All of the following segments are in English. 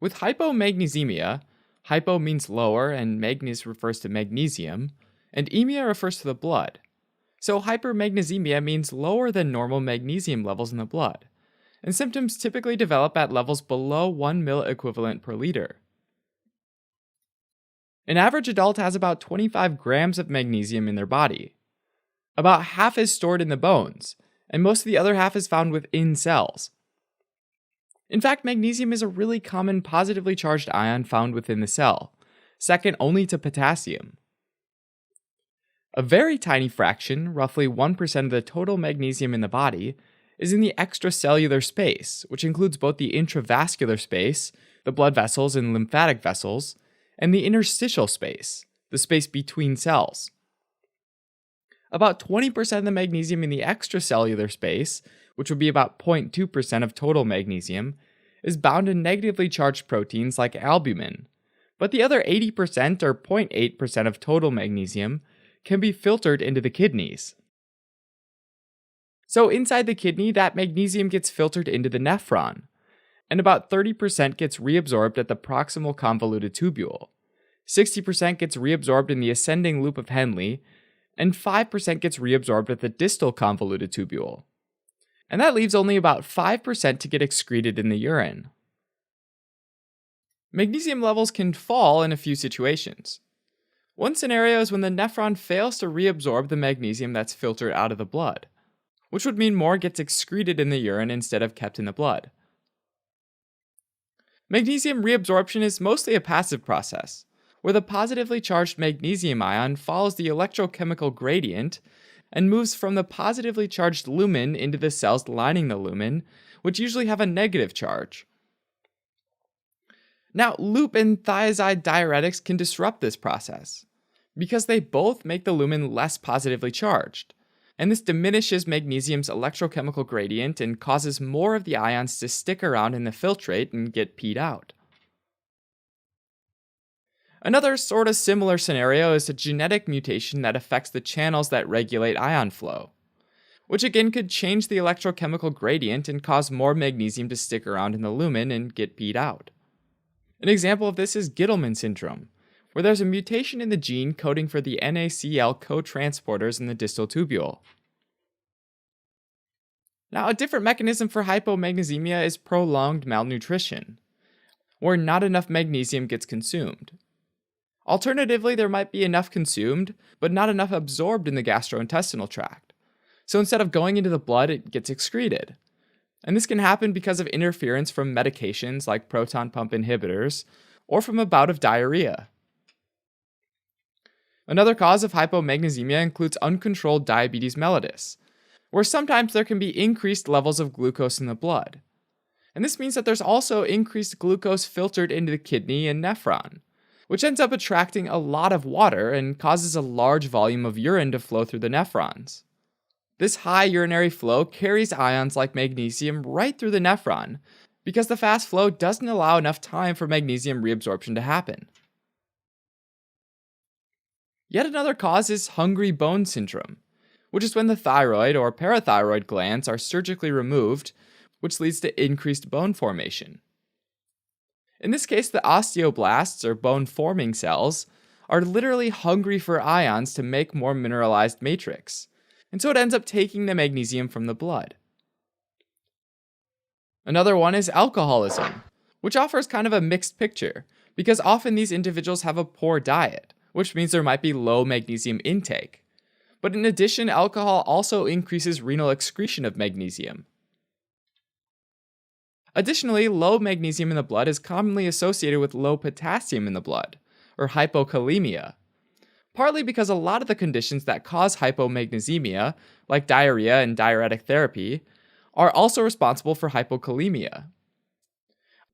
With hypomagnesemia, hypo means lower and magnesium refers to magnesium, and emia refers to the blood. So hypermagnesemia means lower than normal magnesium levels in the blood, and symptoms typically develop at levels below 1 mil equivalent per liter. An average adult has about 25 grams of magnesium in their body. About half is stored in the bones, and most of the other half is found within cells. In fact, magnesium is a really common positively charged ion found within the cell, second only to potassium. A very tiny fraction, roughly 1% of the total magnesium in the body, is in the extracellular space, which includes both the intravascular space, the blood vessels and lymphatic vessels, and the interstitial space, the space between cells. About 20% of the magnesium in the extracellular space, which would be about 0.2% of total magnesium, is bound to negatively charged proteins like albumin, but the other 80% or 0.8% of total magnesium can be filtered into the kidneys. So inside the kidney, that magnesium gets filtered into the nephron, and about 30% gets reabsorbed at the proximal convoluted tubule, 60% gets reabsorbed in the ascending loop of Henle, and 5% gets reabsorbed at the distal convoluted tubule. And that leaves only about 5% to get excreted in the urine. Magnesium levels can fall in a few situations. One scenario is when the nephron fails to reabsorb the magnesium that's filtered out of the blood, which would mean more gets excreted in the urine instead of kept in the blood. Magnesium reabsorption is mostly a passive process, where the positively charged magnesium ion follows the electrochemical gradient and moves from the positively charged lumen into the cells lining the lumen, which usually have a negative charge. Now, loop and thiazide diuretics can disrupt this process, because they both make the lumen less positively charged, and this diminishes magnesium's electrochemical gradient and causes more of the ions to stick around in the filtrate and get peed out. Another sort of similar scenario is a genetic mutation that affects the channels that regulate ion flow, which again could change the electrochemical gradient and cause more magnesium to stick around in the lumen and get peed out. An example of this is Gittleman syndrome, where there's a mutation in the gene coding for the NaCl cotransporters in the distal tubule. Now, a different mechanism for hypomagnesemia is prolonged malnutrition, where not enough magnesium gets consumed. Alternatively, there might be enough consumed, but not enough absorbed in the gastrointestinal tract. So instead of going into the blood, it gets excreted. And this can happen because of interference from medications like proton pump inhibitors, or from a bout of diarrhea. Another cause of hypomagnesemia includes uncontrolled diabetes mellitus, where sometimes there can be increased levels of glucose in the blood. And this means that there's also increased glucose filtered into the kidney and nephron, which ends up attracting a lot of water and causes a large volume of urine to flow through the nephrons. This high urinary flow carries ions like magnesium right through the nephron, because the fast flow doesn't allow enough time for magnesium reabsorption to happen. Yet another cause is hungry bone syndrome, which is when the thyroid or parathyroid glands are surgically removed, which leads to increased bone formation. In this case, the osteoblasts, or bone-forming cells, are literally hungry for ions to make more mineralized matrix, and so it ends up taking the magnesium from the blood. Another one is alcoholism, which offers kind of a mixed picture, because often these individuals have a poor diet, which means there might be low magnesium intake. But in addition, alcohol also increases renal excretion of magnesium. Additionally, low magnesium in the blood is commonly associated with low potassium in the blood, or hypokalemia, partly because a lot of the conditions that cause hypomagnesemia, like diarrhea and diuretic therapy, are also responsible for hypokalemia.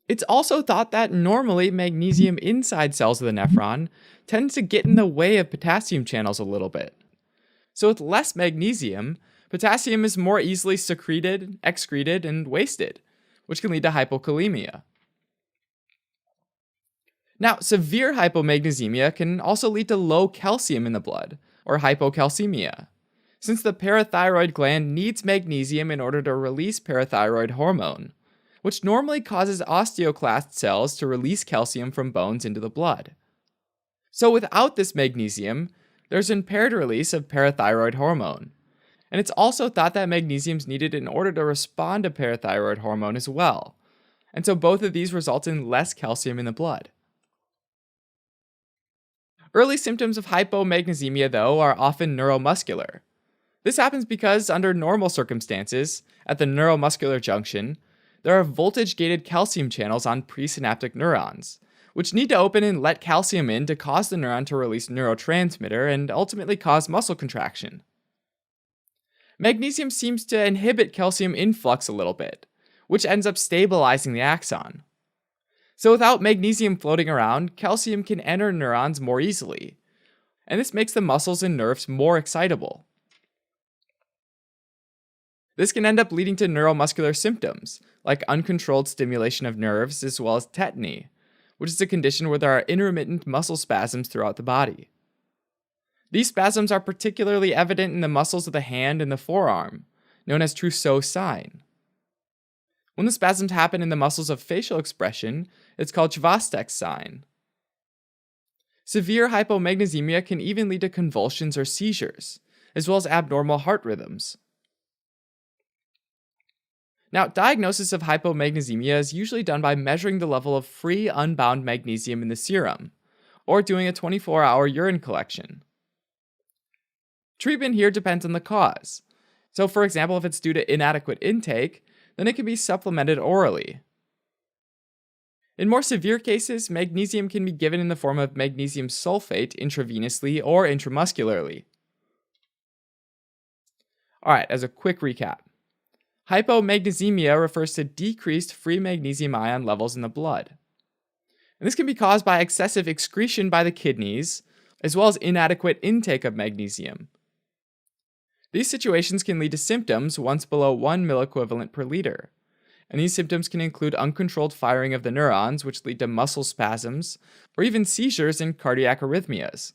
It's also thought that normally magnesium inside cells of the nephron tends to get in the way of potassium channels a little bit. So with less magnesium, potassium is more easily secreted, excreted, and wasted, which can lead to hypokalemia. Now, severe hypomagnesemia can also lead to low calcium in the blood, or hypocalcemia, since the parathyroid gland needs magnesium in order to release parathyroid hormone, which normally causes osteoclast cells to release calcium from bones into the blood. So without this magnesium, there's impaired release of parathyroid hormone. And it's also thought that magnesium is needed in order to respond to parathyroid hormone as well. And so both of these result in less calcium in the blood. Early symptoms of hypomagnesemia, though, are often neuromuscular. This happens because, under normal circumstances, at the neuromuscular junction, there are voltage-gated calcium channels on presynaptic neurons, which need to open and let calcium in to cause the neuron to release neurotransmitter and ultimately cause muscle contraction. Magnesium seems to inhibit calcium influx a little bit, which ends up stabilizing the axon. So without magnesium floating around, calcium can enter neurons more easily, and this makes the muscles and nerves more excitable. This can end up leading to neuromuscular symptoms, like uncontrolled stimulation of nerves as well as tetany, which is a condition where there are intermittent muscle spasms throughout the body. These spasms are particularly evident in the muscles of the hand and the forearm, known as trousseau sign. When the spasms happen in the muscles of facial expression, it's called Chvostek's sign. Severe hypomagnesemia can even lead to convulsions or seizures, as well as abnormal heart rhythms. Now, diagnosis of hypomagnesemia is usually done by measuring the level of free unbound magnesium in the serum, or doing a 24-hour urine collection. Treatment here depends on the cause. So, for example, if it's due to inadequate intake, then it can be supplemented orally. In more severe cases, magnesium can be given in the form of magnesium sulfate intravenously or intramuscularly. Alright, as a quick recap. Hypomagnesemia refers to decreased free magnesium ion levels in the blood. And this can be caused by excessive excretion by the kidneys, as well as inadequate intake of magnesium. These situations can lead to symptoms once below 1 milliequivalent per liter. And these symptoms can include uncontrolled firing of the neurons, which lead to muscle spasms, or even seizures and cardiac arrhythmias.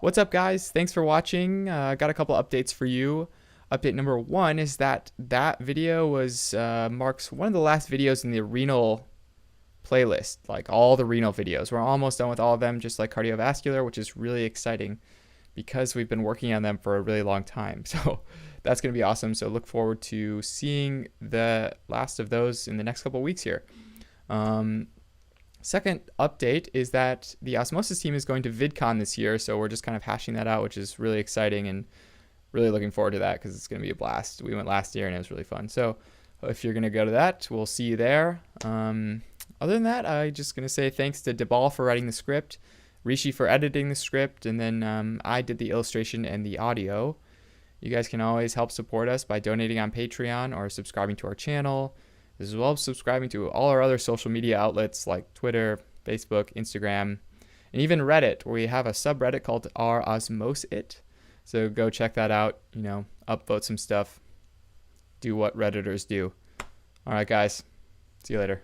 What's up, guys? Thanks for watching. I got a couple updates for you. Update number 1 is that video was marks one of the last videos in the renal playlist, like all the renal videos. We're almost done with all of them, just like cardiovascular, which is really exciting because we've been working on them for a really long time. So that's going to be awesome. So look forward to seeing the last of those in the next couple of weeks here. Second update is that the Osmosis team is going to VidCon this year, so we're just kind of hashing that out, which is really exciting and really looking forward to that because it's going to be a blast. We went last year and it was really fun. So if you're going to go to that, we'll see you there. Other than that, I'm just going to say thanks to Debal for writing the script, Rishi for editing the script, and then I did the illustration and the audio. You guys can always help support us by donating on Patreon or subscribing to our channel, as well as subscribing to all our other social media outlets like Twitter, Facebook, Instagram, and even Reddit, where we have a subreddit called r/osmosit. So go check that out, upvote some stuff, do what Redditors do. All right, guys. See you later.